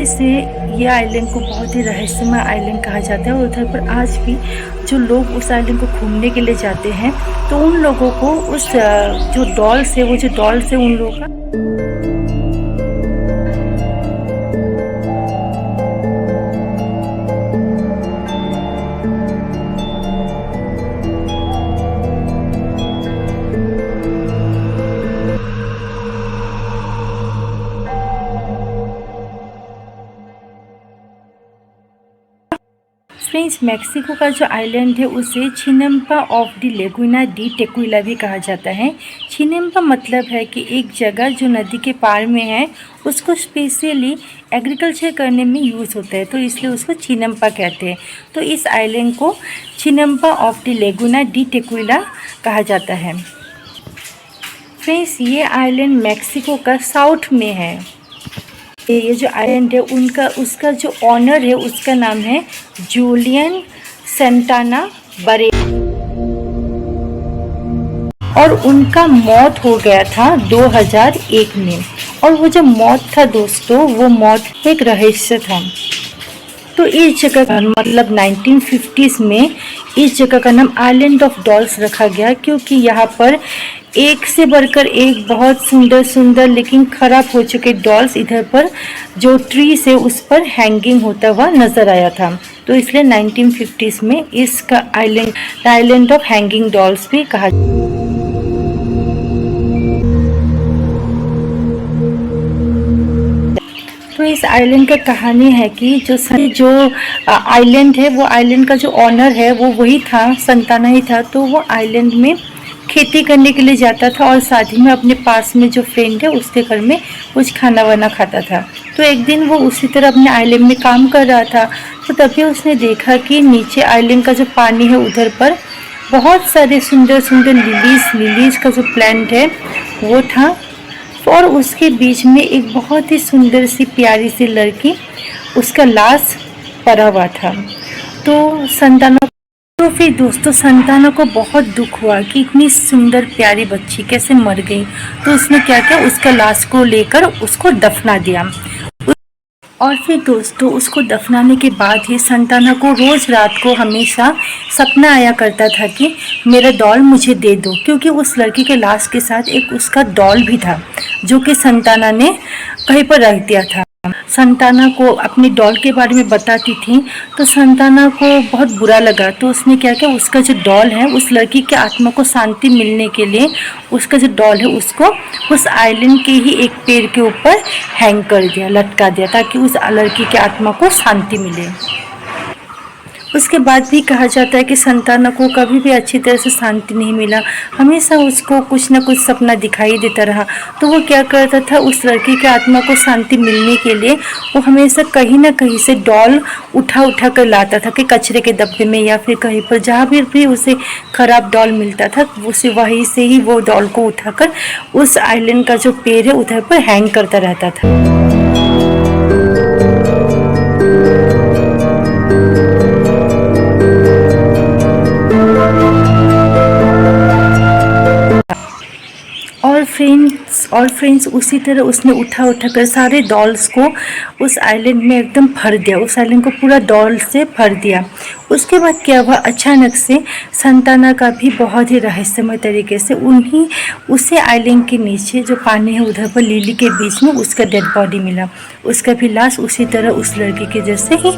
से ये आइलैंड को बहुत ही रहस्यमय आइलैंड कहा जाता है और उधर पर आज भी जो लोग उस आइलैंड को घूमने के लिए जाते हैं तो उन लोगों को उस जो डॉल्स है, वो जो डॉल्स है उन लोगों का फ्रेंड्स, मेक्सिको का जो आइलैंड है उसे छिनम्पा ऑफ द लेगुना डी टेक्विला भी कहा जाता है। छिनम्पा मतलब है कि एक जगह जो नदी के पार में है उसको स्पेशली एग्रीकल्चर करने में यूज़ होता है, तो इसलिए उसको छिनम्पा कहते हैं। तो इस आइलैंड को छिनम्पा ऑफ द लेगुना डी टेक्विला कहा जाता है। फ्रेंड्स, ये आइलैंड मेक्सिको का साउथ में है। ये जो आइलैंड है उसका जो ऑनर है उसका नाम है जूलियन सेंटाना बरे और उनका मौत हो गया था 2001 में। और वो जो मौत था दोस्तों, वो मौत एक रहस्य था। तो इस जगह का मतलब 1950s में इस जगह का नाम आइलैंड ऑफ डॉल्स रखा गया, क्योंकि यहाँ पर एक से बढ़कर एक बहुत सुंदर सुंदर लेकिन ख़राब हो चुके डॉल्स इधर पर जो ट्री से उस पर हैंगिंग होता हुआ नज़र आया था। तो इसलिए 1950s में इसका आइलैंड ऑफ हैंगिंग डॉल्स भी कहा। तो इस आइलैंड का कहानी है कि जो आइलैंड है, वो आइलैंड का जो ऑनर है वो वही था, संताना ही था। तो वो आइलैंड में खेती करने के लिए जाता था और साथ ही में अपने पास में जो फ्रेंड है उसके घर में कुछ खाना वाना खाता था। तो एक दिन वो उसी तरह अपने आइलैंड में काम कर रहा था, तो तभी उसने देखा कि नीचे आइलैंड का जो पानी है उधर पर बहुत सारे सुंदर सुंदर लिलीज का जो प्लांट है वो था, और उसके बीच में एक बहुत ही सुंदर सी प्यारी सी लड़की, उसका लाश पड़ा हुआ था। तो फिर दोस्तों संताना को बहुत दुख हुआ कि इतनी सुंदर प्यारी बच्ची कैसे मर गई। तो उसने क्या किया, उसका लाश को लेकर उसको दफना दिया। और फिर दोस्तों उसको दफनाने के बाद ही संताना को रोज़ रात को हमेशा सपना आया करता था कि मेरा डॉल मुझे दे दो, क्योंकि उस लड़की के लाश के साथ एक उसका डॉल भी था जो कि संताना ने कहीं पर रख दिया था। संताना को अपनी डॉल के बारे में बताती थी, तो संताना को बहुत बुरा लगा। तो उसने क्या किया, उसका जो डॉल है, उस लड़की के आत्मा को शांति मिलने के लिए उसका जो डॉल है उसको उस आइलैंड के ही एक पेड़ के ऊपर हैंग कर दिया, लटका दिया, ताकि उस लड़की के आत्मा को शांति मिले। उसके बाद भी कहा जाता है कि संताना को कभी भी अच्छी तरह से शांति नहीं मिला, हमेशा उसको कुछ न कुछ सपना दिखाई देता रहा। तो वो क्या करता था, उस लड़की के आत्मा को शांति मिलने के लिए वो हमेशा कहीं ना कहीं से डॉल उठा कर लाता था कि कचरे के डब्बे में या फिर कहीं पर जहाँ भी उसे ख़राब डॉल मिलता था उसे वहीं से ही वो डॉल को उठाकर उस आइलैंड का जो पेड़ है उधर पर हैंग करता रहता था। और फ्रेंड्स उसी तरह उसने उठा कर सारे डॉल्स को उस आइलैंड में एकदम भर दिया, उस आइलैंड को पूरा डॉल से भर दिया। उसके बाद क्या हुआ, अचानक से संताना का भी बहुत ही रहस्यमय तरीके से उसी आइलैंड के नीचे जो पानी है उधर पर लिली के बीच में उसका डेड बॉडी मिला। उसका भी लाश उसी तरह उस लड़की के जैसे ही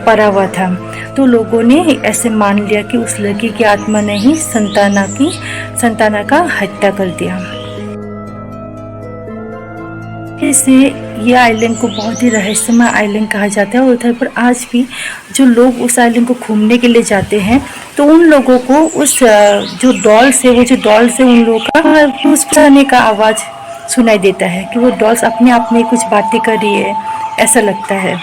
पड़ा हुआ था। तो लोगों ने ऐसे मान लिया कि उस लड़की की आत्मा ने ही संताना का हत्या कर दिया। से ये आइलैंड को बहुत ही रहस्यमय आइलैंड कहा जाता है और उधर पर आज भी जो लोग उस आइलैंड को घूमने के लिए जाते हैं तो उन लोगों को उस जो डॉल्स है, वो जो डॉल्स है उन लोगों का फुसफुसाने का आवाज़ सुनाई देता है कि वो डॉल्स अपने आप में कुछ बातें कर रही है, ऐसा लगता है।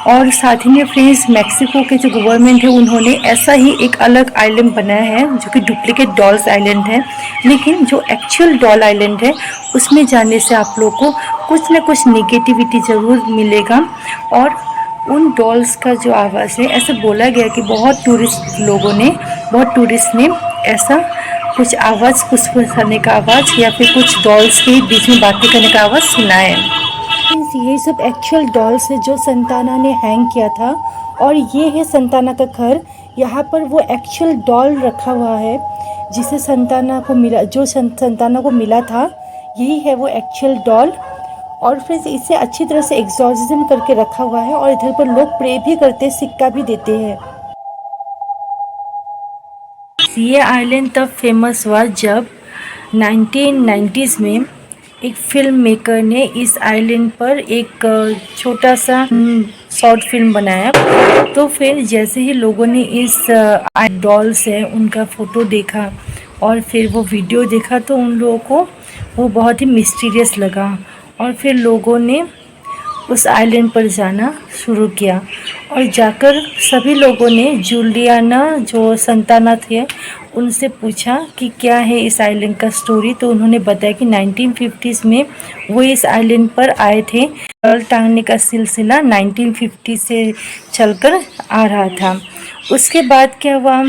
और साथ ही में फ्रेंड्स, मेक्सिको के जो गवर्नमेंट है उन्होंने ऐसा ही एक अलग आइलैंड बनाया है जो कि डुप्लीकेट डॉल्स आइलैंड है, लेकिन जो एक्चुअल डॉल आइलैंड है उसमें जाने से आप लोग को कुछ न कुछ नेगेटिविटी ज़रूर मिलेगा। और उन डॉल्स का जो आवाज़ है, ऐसा बोला गया कि बहुत टूरिस्ट ने ऐसा कुछ आवाज़, फुसफुसाने का आवाज़ या फिर कुछ डॉल्स के बीच में बातें करने का आवाज़ सुना है। मीन्स ये सब एक्चुअल डॉल्स है जो संताना ने हैंग किया था, और ये है संताना का घर। यहाँ पर वो एक्चुअल डॉल रखा हुआ है जिसे संताना को मिला, जो संताना को मिला था, यही है वो एक्चुअल डॉल। और फिर इसे अच्छी तरह से एग्जॉर्सिज्म करके रखा हुआ है, और इधर पर लोग प्रे भी करते हैं, सिक्का भी देते हैं। ये आइलैंड तब फेमस हुआ जब 1990s में एक फिल्म मेकर ने इस आइलैंड पर एक छोटा सा शॉर्ट फिल्म बनाया। तो फिर जैसे ही लोगों ने इस डॉल्स है उनका फ़ोटो देखा और फिर वो वीडियो देखा, तो उन लोगों को वो बहुत ही मिस्टीरियस लगा, और फिर लोगों ने उस आइलैंड पर जाना शुरू किया। और जाकर सभी लोगों ने जूलियाना जो संताना थे उनसे पूछा कि क्या है इस आइलैंड का स्टोरी। तो उन्होंने बताया कि 1950s में वो इस आइलैंड पर आए थे। डॉल टांगने का सिलसिला 1950 से चलकर आ रहा था। उसके बाद क्या हुआ,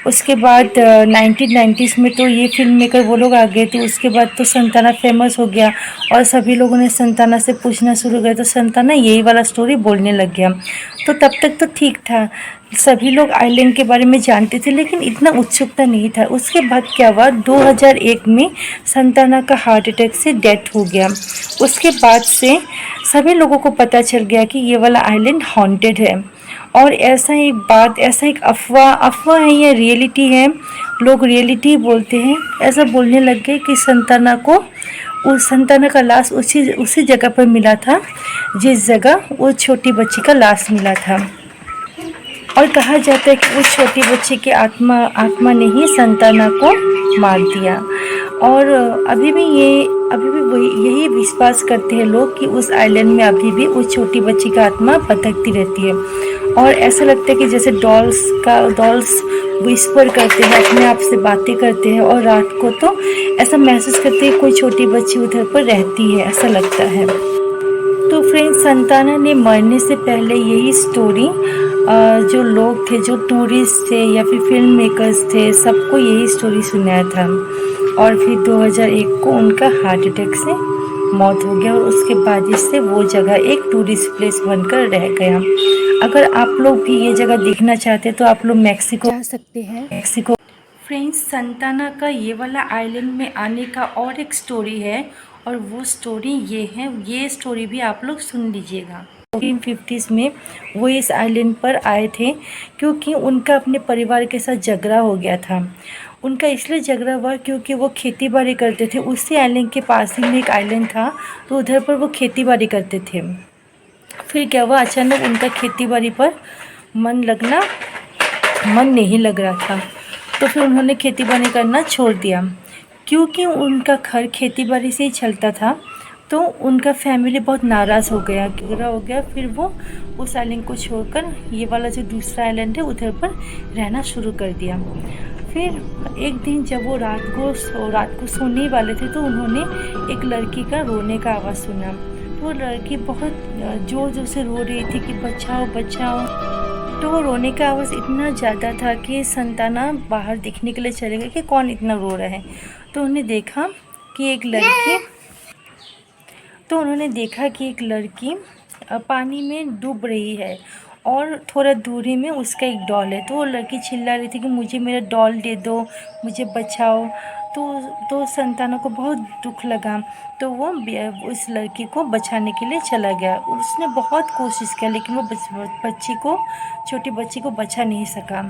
उसके बाद 1990s में तो ये फिल्म मेकर वो लोग आ गए थे। उसके बाद तो संताना फेमस हो गया और सभी लोगों ने संताना से पूछना शुरू किया, तो संताना यही वाला स्टोरी बोलने लग गया। तो तब तक तो ठीक था, सभी लोग आइलैंड के बारे में जानते थे, लेकिन इतना उत्सुकता नहीं था। उसके बाद क्या हुआ, 2001 में संताना का हार्ट अटैक से डेथ हो गया। उसके बाद से सभी लोगों को पता चल गया कि ये वाला आइलैंड हॉन्टेड है। और ऐसा एक बात, ऐसा एक अफवाह है या रियलिटी है, लोग रियलिटी बोलते हैं, ऐसा बोलने लग गए कि संताना को, उस संताना का लाश उसी जगह पर मिला था जिस जगह वो छोटी बच्ची का लाश मिला था। और कहा जाता है कि उस छोटी बच्ची की आत्मा ने ही संताना को मार दिया। और अभी भी यही विश्वास करते हैं लोग कि उस आइलैंड में अभी भी उस छोटी बच्ची का आत्मा भटकती रहती है। और ऐसा लगता है कि जैसे डॉल्स विस्पर करते हैं, अपने आप से बातें करते हैं, और रात को तो ऐसा महसूस करते हैं कोई छोटी बच्ची उधर पर रहती है, ऐसा लगता है। तो फ्रेंड्स, संताना ने मरने से पहले यही स्टोरी जो लोग थे, जो टूरिस्ट थे या फिर फिल्म मेकर्स थे, सबको यही स्टोरी सुनाया था। और फिर 2001 को उनका हार्ट अटैक से मौत हो गया, और उसके बाद से वो जगह एक टूरिस्ट प्लेस बनकर रह गया। अगर आप लोग भी ये जगह देखना चाहते हैं तो आप लोग मैक्सिको जा सकते हैं। मैक्सिको फ्रेंड्स, संताना का ये वाला आइलैंड में आने का और एक स्टोरी है, और वो स्टोरी ये है, ये स्टोरी भी आप लोग सुन लीजिएगा। 1950s में वो इस आइलैंड पर आए थे क्योंकि उनका अपने परिवार के साथ झगड़ा हो गया था। उनका इसलिए झगड़ा हुआ क्योंकि वो खेती बाड़ी करते थे। उसी आइलैंड के पास ही में एक आइलैंड था, तो उधर पर वो खेती बाड़ी करते थे। फिर क्या हुआ, अचानक उनका खेती बाड़ी पर मन नहीं लग रहा था, तो फिर उन्होंने खेती बाड़ी करना छोड़ दिया। क्योंकि उनका घर खेती बाड़ी से ही चलता था, तो उनका फैमिली बहुत नाराज़ हो गया। फिर वो उस आइलैंड को छोड़कर ये वाला जो दूसरा आइलैंड है उधर पर रहना शुरू कर दिया। फिर एक दिन जब वो रात को सोने वाले थे, तो उन्होंने एक लड़की का रोने का आवाज़ सुना। तो वो लड़की बहुत ज़ोर से रो रही थी कि बचाओ बचाओ। तो वो रोने का आवाज़ इतना ज़्यादा था कि संताना बाहर देखने के लिए चले गए कि कौन इतना रो रहा है। तो उन्होंने देखा कि एक लड़की पानी में डूब रही है, और थोड़ा दूरी में उसका एक डॉल है। तो वो लड़की चिल्ला रही थी कि मुझे मेरा डॉल दे दो, मुझे बचाओ। तो संताना को बहुत दुख लगा, तो वो उस लड़की को बचाने के लिए चला गया। उसने बहुत कोशिश किया, लेकिन वो छोटी बच्ची को बचा नहीं सका।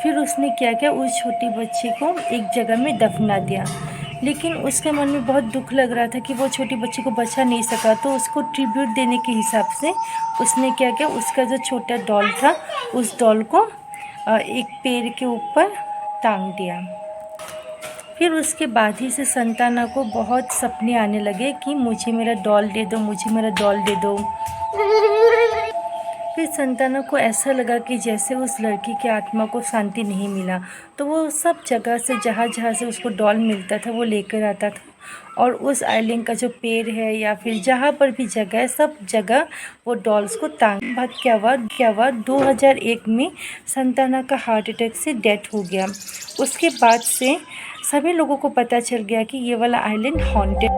फिर उसने क्या किया, उस छोटी बच्ची को एक जगह में दफना दिया। लेकिन उसके मन में बहुत दुख लग रहा था कि वो छोटी बच्ची को बचा नहीं सका, तो उसको ट्रिब्यूट देने के हिसाब से उसने क्या किया, उसका जो छोटा डॉल था उस डॉल को एक पेड़ के ऊपर टांग दिया। फिर उसके बाद ही से संताना को बहुत सपने आने लगे कि मुझे मेरा डॉल दे दो, मुझे मेरा डॉल दे दो। फिर संताना को ऐसा लगा कि जैसे उस लड़की की आत्मा को शांति नहीं मिला, तो वो सब जगह से जहाँ से उसको डॉल मिलता था वो लेकर आता था, और उस आइलैंड का जो पेड़ है या फिर जहाँ पर भी जगह है, सब जगह वो डॉल्स को टांग। बाद क्या हुआ 2001 में संताना का हार्ट अटैक से डेथ हो गया। उसके बाद से सभी लोगों को पता चल गया कि ये वाला आइलैंड हॉन्टेड।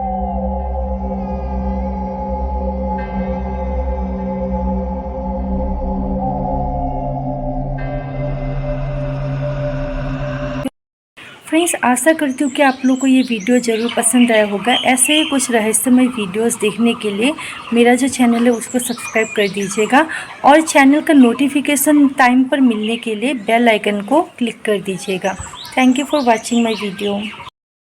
फ्रेंड्स, आशा करती हूँ कि आप लोग को ये वीडियो ज़रूर पसंद आया होगा। ऐसे ही कुछ रहस्यमय वीडियोस देखने के लिए मेरा जो चैनल है उसको सब्सक्राइब कर दीजिएगा और चैनल का नोटिफिकेशन टाइम पर मिलने के लिए बेल आइकन को क्लिक कर दीजिएगा। Thank you for watching my video.